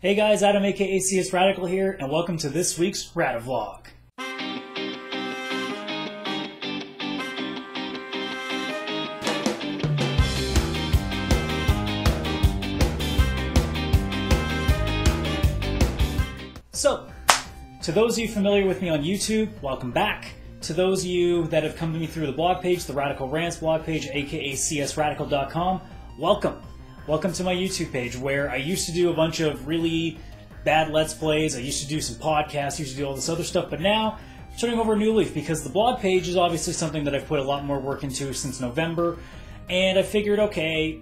Hey guys, Adam aka CSRadical here, and welcome to this week's RadiVLOG. So, to those of you familiar with me on YouTube, welcome back. To those of you that have come to me through the blog page, the Radical Rants blog page, aka CSRadical.com, welcome. Welcome to my YouTube page, where I used to do a bunch of really bad Let's Plays. I used to do some podcasts, used to do all this other stuff, but now I'm turning over a new leaf because the blog page is obviously something that I've put a lot more work into since November, and I figured, okay,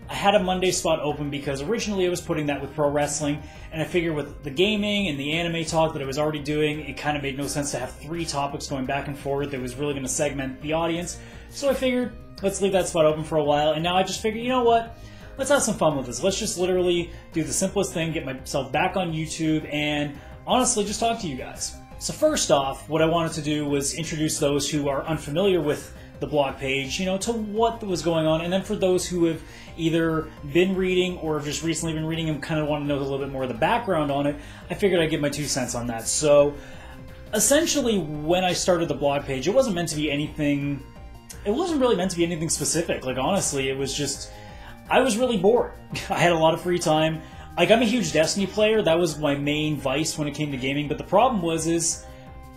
I had a Monday spot open because originally I was putting that with pro wrestling, and I figured with the gaming and the anime talk that I was already doing, it kind of made no sense to have three topics going back and forth that was really going to segment the audience, so I figured, let's leave that spot open for a while, and now I just figured, you know what? Let's have some fun with this. Let's just literally do the simplest thing, get myself back on YouTube, and honestly just talk to you guys. So first off, what I wanted to do was introduce those who are unfamiliar with the blog page, to what was going on, and then for those who have either been reading or have just recently been reading and kind of want to know a little bit more of the background on it, I figured I'd give my 2 cents on that. So essentially, when I started the blog page, it wasn't meant to be anything, it wasn't really meant to be anything specific. Like, honestly, it was just, I was really bored. I had a lot of free time. Like, I'm a huge Destiny player. That was my main vice when it came to gaming. But the problem was,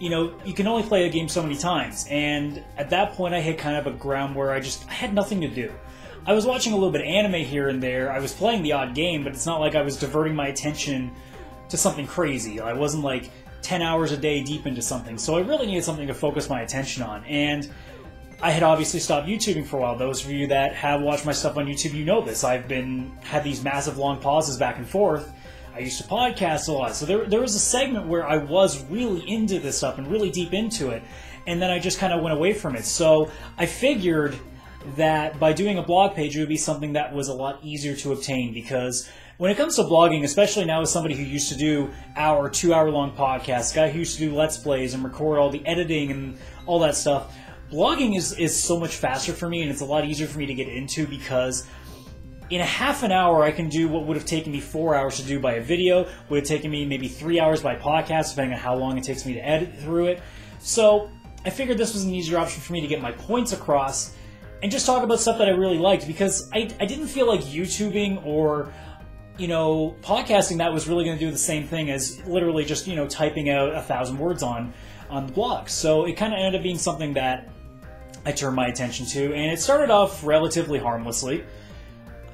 you can only play a game so many times. And at that point, I hit kind of a ground where I had nothing to do. I was watching a little bit of anime here and there. I was playing the odd game, but it's not like I was diverting my attention to something crazy. I wasn't like 10 hours a day deep into something. So I really needed something to focus my attention on. And I had obviously stopped YouTubing for a while. Those of you that have watched my stuff on YouTube, you know this. I've had these massive long pauses back and forth. I used to podcast a lot. So there was a segment where I was really into this stuff and really deep into it. And then I just kind of went away from it. So I figured that by doing a blog page, it would be something that was a lot easier to obtain, because when it comes to blogging, especially now as somebody who used to do 2-hour-long podcasts, guy who used to do Let's Plays and record all the editing and all that stuff, blogging is so much faster for me, and it's a lot easier for me to get into, because in a half an hour I can do what would have taken me 4 hours to do by a video, would have taken me maybe 3 hours by podcast, depending on how long it takes me to edit through it. So I figured this was an easier option for me to get my points across and just talk about stuff that I really liked, because I didn't feel like YouTubing or podcasting that was really going to do the same thing as literally just typing out 1,000 words on the blog. So it kind of ended up being something that I turned my attention to, and it started off relatively harmlessly.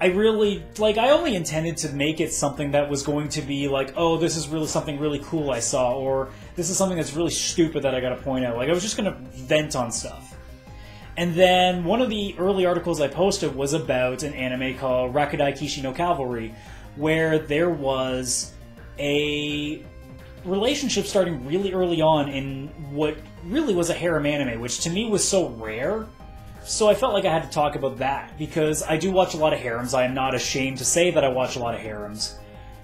I only intended to make it something that was going to be like, oh, this is really something really cool I saw, or this is something that's really stupid that I gotta point out. Like, I was just gonna vent on stuff. And then one of the early articles I posted was about an anime called Rakudai Kishi no Cavalry, where there was a relationship starting really early on in what really was a harem anime, which to me was so rare. So I felt like I had to talk about that, because I do watch a lot of harems. I am not ashamed to say that I watch a lot of harems.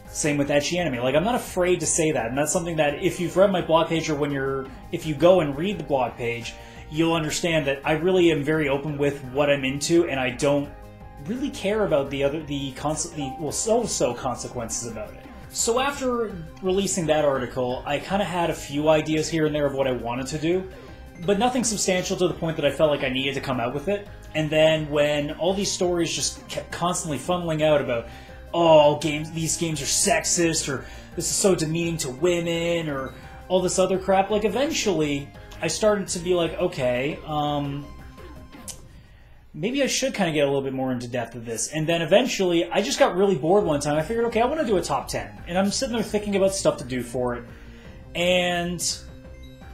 Same with ecchi anime. Like, I'm not afraid to say that, and that's something that if you've read my blog page, or if you go and read the blog page, you'll understand that I really am very open with what I'm into, and I don't really care about so consequences about it. So after releasing that article, I kind of had a few ideas here and there of what I wanted to do, but nothing substantial to the point that I felt like I needed to come out with it. And then when all these stories just kept constantly funneling out about, oh, these games are sexist, or this is so demeaning to women, or all this other crap, like, eventually I started to be like, okay, maybe I should kind of get a little bit more into depth of this. And then eventually, I just got really bored one time. I figured, okay, I want to do a top 10. And I'm sitting there thinking about stuff to do for it. And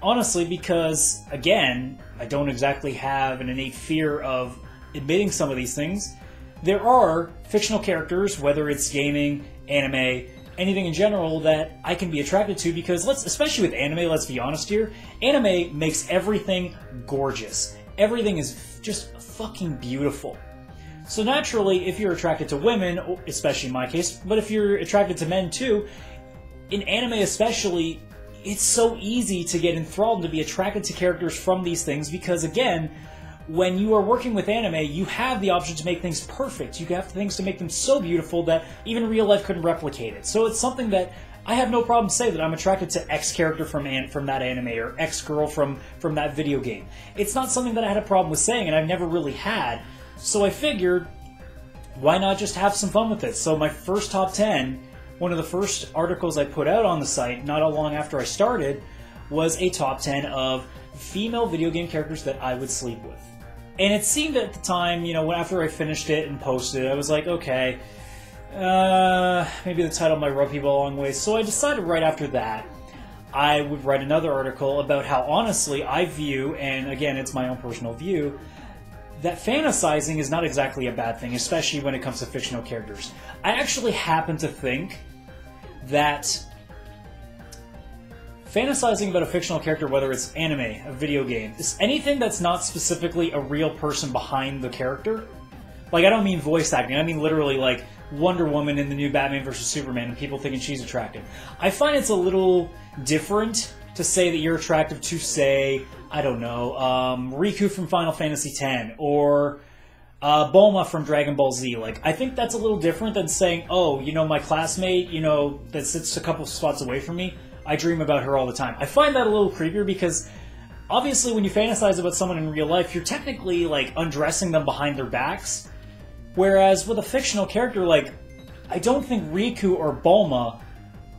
honestly, because, again, I don't exactly have an innate fear of admitting some of these things, there are fictional characters, whether it's gaming, anime, anything in general, that I can be attracted to, because especially with anime, let's be honest here, anime makes everything gorgeous. Everything is just fucking beautiful. So naturally, if you're attracted to women, especially in my case, but if you're attracted to men too, in anime especially, it's so easy to get enthralled and to be attracted to characters from these things, because again, when you are working with anime, you have the option to make things perfect. You have things to make them so beautiful that even real life couldn't replicate it. So it's something that I have no problem saying that I'm attracted to X character from that anime or X girl from that video game. It's not something that I had a problem with saying, and I've never really had. So I figured, why not just have some fun with it? So my first top 10, one of the first articles I put out on the site, not long after I started, was a top 10 of female video game characters that I would sleep with. And it seemed at the time, you know, after I finished it and posted it, I was like, okay, maybe the title might rub people a long way. So I decided right after that, I would write another article about how honestly I view, and again, it's my own personal view, that fantasizing is not exactly a bad thing, especially when it comes to fictional characters. I actually happen to think that fantasizing about a fictional character, whether it's anime, a video game, is anything that's not specifically a real person behind the character. Like, I don't mean voice acting, I mean literally like Wonder Woman in the new Batman vs. Superman and people thinking she's attractive. I find it's a little different to say that you're attractive to, say, I don't know, Riku from Final Fantasy X, or Bulma from Dragon Ball Z. Like, I think that's a little different than saying, oh, you know, my classmate, you know, that sits a couple spots away from me, I dream about her all the time. I find that a little creepier because obviously when you fantasize about someone in real life, you're technically like undressing them behind their backs. Whereas with a fictional character, like, I don't think Riku or Bulma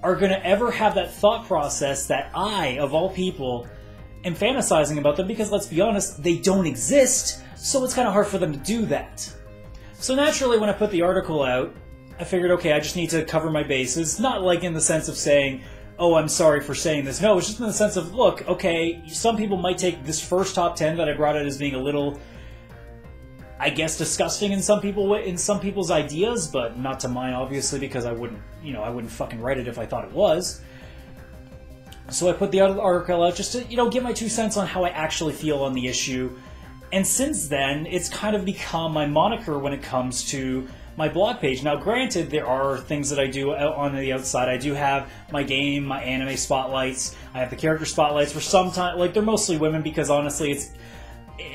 are going to ever have that thought process that I, of all people, am fantasizing about them because, let's be honest, they don't exist, so it's kind of hard for them to do that. So naturally, when I put the article out, I figured, okay, I just need to cover my bases, not like in the sense of saying, oh, I'm sorry for saying this. No, it's just in the sense of, look, okay, some people might take this first top 10 that I brought out as being a little, I guess, disgusting in some people's ideas, but not to mine, obviously, because I wouldn't fucking write it if I thought it was. So I put the article out just to, give my 2 cents on how I actually feel on the issue. And since then, it's kind of become my moniker when it comes to my blog page. Now, granted, there are things that I do on the outside. I do have my game, my anime spotlights. I have the character spotlights for sometimes, like, they're mostly women because, honestly, it's,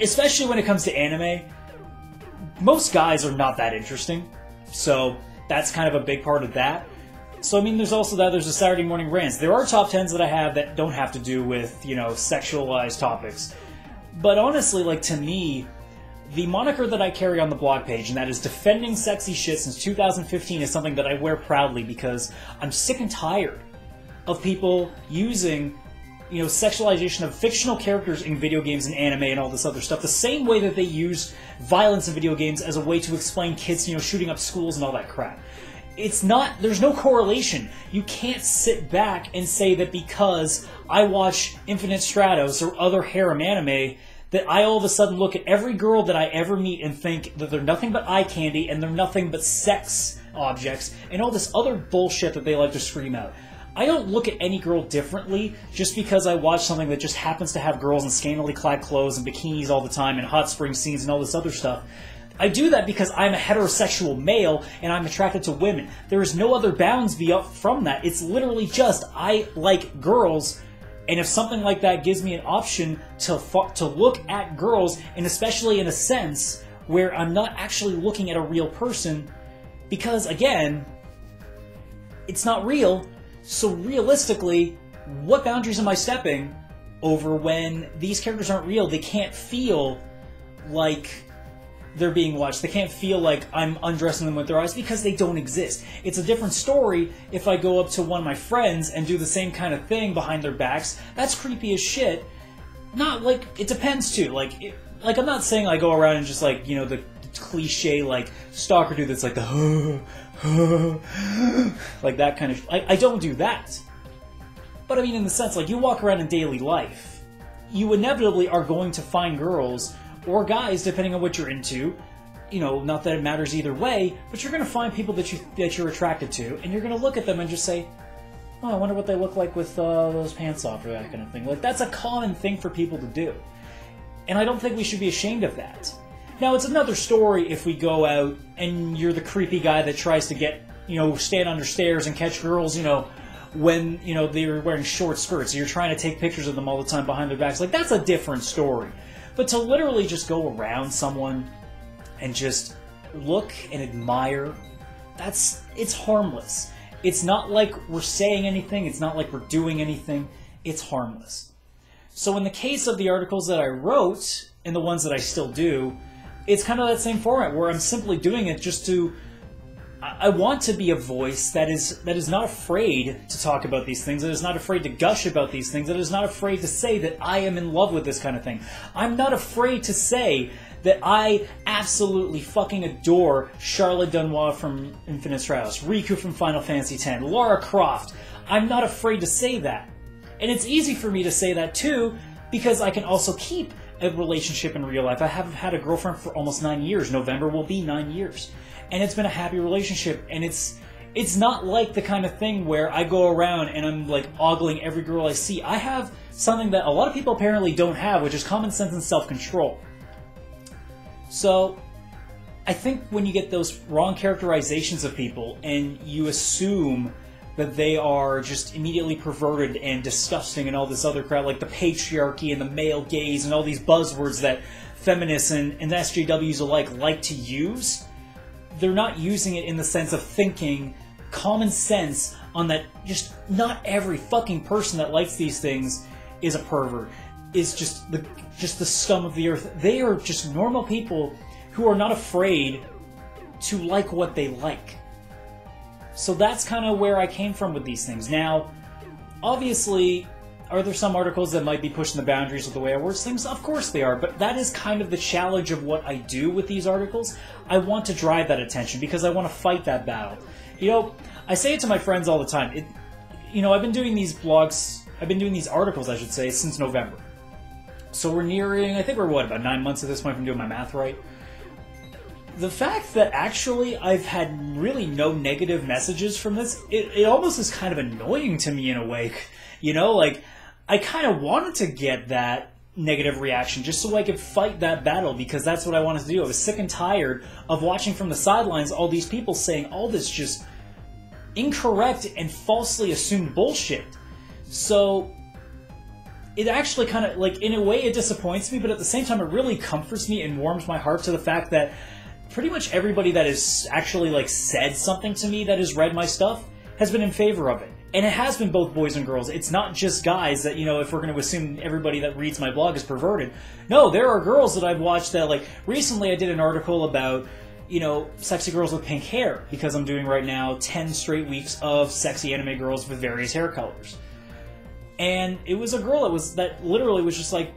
especially when it comes to anime, most guys are not that interesting. So that's kind of a big part of that. So, I mean, there's also that, there's the Saturday morning rants. There are top 10s that I have that don't have to do with, sexualized topics. But honestly, like, to me, the moniker that I carry on the blog page, and that is defending sexy shit since 2015, is something that I wear proudly because I'm sick and tired of people using, sexualization of fictional characters in video games and anime and all this other stuff, the same way that they use violence in video games as a way to explain kids, shooting up schools and all that crap. It's not, there's no correlation. You can't sit back and say that because I watch Infinite Stratos or other harem anime, that I all of a sudden look at every girl that I ever meet and think that they're nothing but eye candy and they're nothing but sex objects and all this other bullshit that they like to scream out. I don't look at any girl differently just because I watch something that just happens to have girls in scantily clad clothes and bikinis all the time and hot spring scenes and all this other stuff. I do that because I'm a heterosexual male and I'm attracted to women. There is no other bounds from that. It's literally just I like girls, and if something like that gives me an option to look at girls, and especially in a sense where I'm not actually looking at a real person, because again, it's not real, so realistically, what boundaries am I stepping over when these characters aren't real? They can't feel like they're being watched. They can't feel like I'm undressing them with their eyes because they don't exist. It's a different story if I go up to one of my friends and do the same kind of thing behind their backs. That's creepy as shit. Not like, it depends too. Like I'm not saying I go around and just like, the cliche like stalker dude that's like the like that kind of I don't do that. But I mean, in the sense, like, you walk around in daily life, you inevitably are going to find girls or guys, depending on what you're into, not that it matters either way, but you're going to find people that you're attracted to, and you're going to look at them and just say, oh, I wonder what they look like with those pants off, or that kind of thing. Like, that's a common thing for people to do. And I don't think we should be ashamed of that. Now, it's another story if we go out and you're the creepy guy that tries to get, stand under stairs and catch girls, when, they're wearing short skirts, and you're trying to take pictures of them all the time behind their backs. Like, that's a different story. But to literally just go around someone and just look and admire, it's harmless. It's not like we're saying anything, it's not like we're doing anything, it's harmless. So in the case of the articles that I wrote, and the ones that I still do, it's kind of that same format where I'm simply doing it just to... I want to be a voice that is not afraid to talk about these things, that is not afraid to gush about these things, that is not afraid to say that I am in love with this kind of thing. I'm not afraid to say that I absolutely fucking adore Charlotte Dunois from Infinite Stratos, Riku from Final Fantasy X, Lara Croft. I'm not afraid to say that. And it's easy for me to say that too, because I can also keep a relationship in real life. I have had a girlfriend for almost 9 years. November will be 9 years. And it's been a happy relationship, and it's not like the kind of thing where I go around and I'm like ogling every girl I see. I have something that a lot of people apparently don't have, which is common sense and self-control. So I think when you get those wrong characterizations of people and you assume that they are just immediately perverted and disgusting and all this other crap, like the patriarchy and the male gaze and all these buzzwords that feminists and SJWs alike like to use, they're not using it in the sense of thinking common sense on that just not every fucking person that likes these things is a pervert, is just the scum of the earth. They are just normal people who are not afraid to like what they like. So that's kind of where I came from with these things. Now, obviously, are there some articles that might be pushing the boundaries of the way I word things? Of course they are, but that is kind of the challenge of what I do with these articles. I want to drive that attention because I want to fight that battle. You know, I say it to my friends all the time. I've been doing these blogs, I've been doing these articles, I should say, since November. So we're nearing, I think we're about 9 months at this point if I'm doing my math right. The fact that actually I've had really no negative messages from this, it almost is kind of annoying to me in a way. You know, like, I kind of wanted to get that negative reaction just so I could fight that battle because that's what I wanted to do. I was sick and tired of watching from the sidelines all these people saying all this just incorrect and falsely assumed bullshit. So it actually kind of, like, in a way it disappoints me, but at the same time it really comforts me and warms my heart to the fact that pretty much everybody that has actually, like, said something to me that has read my stuff has been in favor of it. And it has been both boys and girls. It's not just guys that, if we're going to assume everybody that reads my blog is perverted. No, there are girls that I've watched that, like, recently I did an article about, sexy girls with pink hair, because I'm doing right now 10 straight weeks of sexy anime girls with various hair colors. And it was a girl that literally was just like,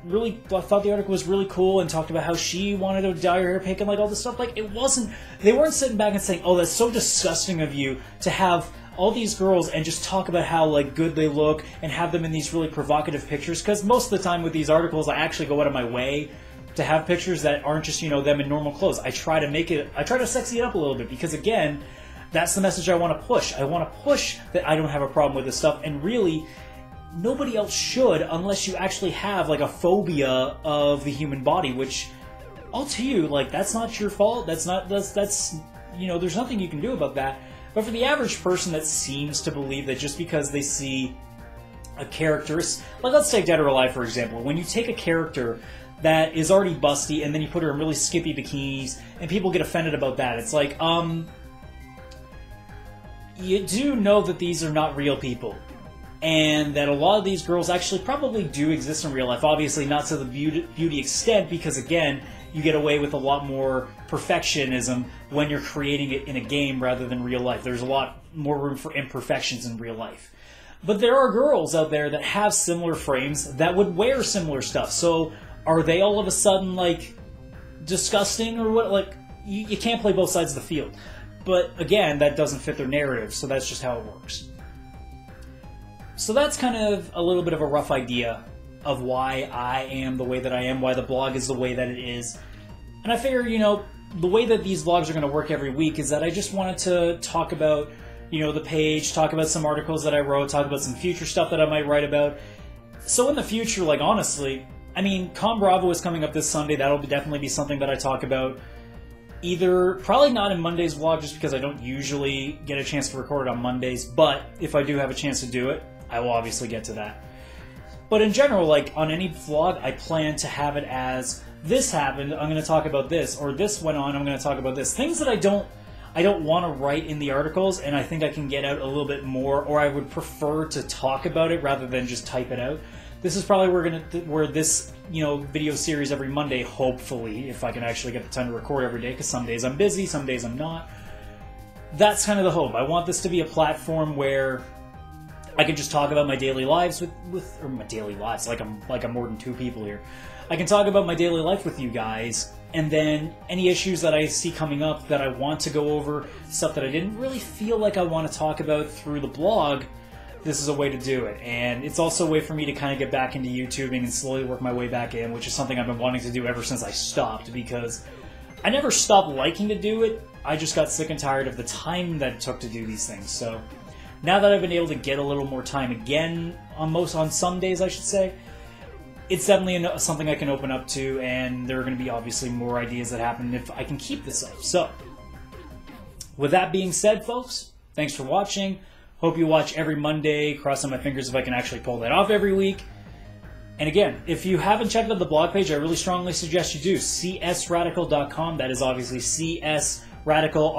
really thought the article was really cool and talked about how she wanted to dye her hair pink and like all this stuff. Like, they weren't sitting back and saying, oh, that's so disgusting of you to have all these girls and just talk about how, like, good they look and have them in these really provocative pictures, because most of the time with these articles I actually go out of my way to have pictures that aren't just, them in normal clothes. I try to sexy it up a little bit because, again, that's the message I want to push. I want to push that I don't have a problem with this stuff, and really nobody else should unless you actually have, like, a phobia of the human body, which, all to you, like, that's not your fault. That's there's nothing you can do about that. But for the average person that seems to believe that just because they see a character, like, let's take Dead or Alive, for example. When you take a character that is already busty and then you put her in really skimpy bikinis and people get offended about that, it's like, you do know that these are not real people. And that a lot of these girls actually probably do exist in real life. Obviously not to the beauty extent, because, again, you get away with a lot more perfectionism when you're creating it in a game rather than real life. There's a lot more room for imperfections in real life. But there are girls out there that have similar frames that would wear similar stuff. So are they all of a sudden, like, disgusting or what? Like, you can't play both sides of the field. But, again, that doesn't fit their narrative, so that's just how it works. So that's kind of a little bit of a rough idea of why I am the way that I am, why the blog is the way that it is. And I figure, the way that these vlogs are going to work every week is that I just wanted to talk about, the page, talk about some articles that I wrote, talk about some future stuff that I might write about. So in the future, like, honestly, I mean, Con Bravo is coming up this Sunday. That'll definitely be something that I talk about. Probably not in Monday's vlog, just because I don't usually get a chance to record it on Mondays, but if I do have a chance to do it, I will obviously get to that. But in general, like on any vlog, I plan to have it as this happened, I'm going to talk about this, or this went on, I'm going to talk about this. Things that I don't want to write in the articles, and I think I can get out a little bit more, or I would prefer to talk about it rather than just type it out. This is probably where this video series every Monday, hopefully, if I can actually get the time to record every day, because some days I'm busy, some days I'm not. That's kind of the hope. I want this to be a platform where I can just talk about my daily lives or my daily lives, like I'm more than two people here. I can talk about my daily life with you guys, and then any issues that I see coming up that I want to go over, stuff that I didn't really feel like I want to talk about through the blog, this is a way to do it. And it's also a way for me to kind of get back into YouTubing and slowly work my way back in, which is something I've been wanting to do ever since I stopped, because I never stopped liking to do it. I just got sick and tired of the time that it took to do these things. So now that I've been able to get a little more time again, on some days I should say, it's definitely something I can open up to, and there are going to be obviously more ideas that happen if I can keep this up. So, with that being said, folks, thanks for watching. Hope you watch every Monday. Crossing my fingers if I can actually pull that off every week. And again, if you haven't checked out the blog page, I really strongly suggest you do. CSRadical.com. That is obviously CSRadical,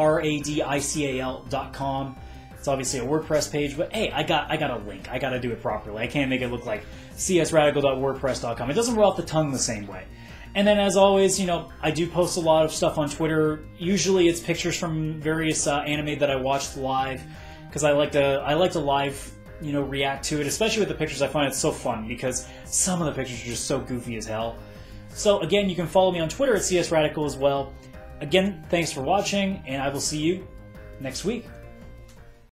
RADICAL.com. It's obviously a WordPress page, but hey, I got a link. I got to do it properly. I can't make it look like csradical.wordpress.com. It doesn't roll off the tongue the same way. And then, as always, I do post a lot of stuff on Twitter. Usually, it's pictures from various anime that I watched live, because I like to live, react to it. Especially with the pictures, I find it so fun because some of the pictures are just so goofy as hell. So again, you can follow me on Twitter at CSRadical as well. Again, thanks for watching, and I will see you next week.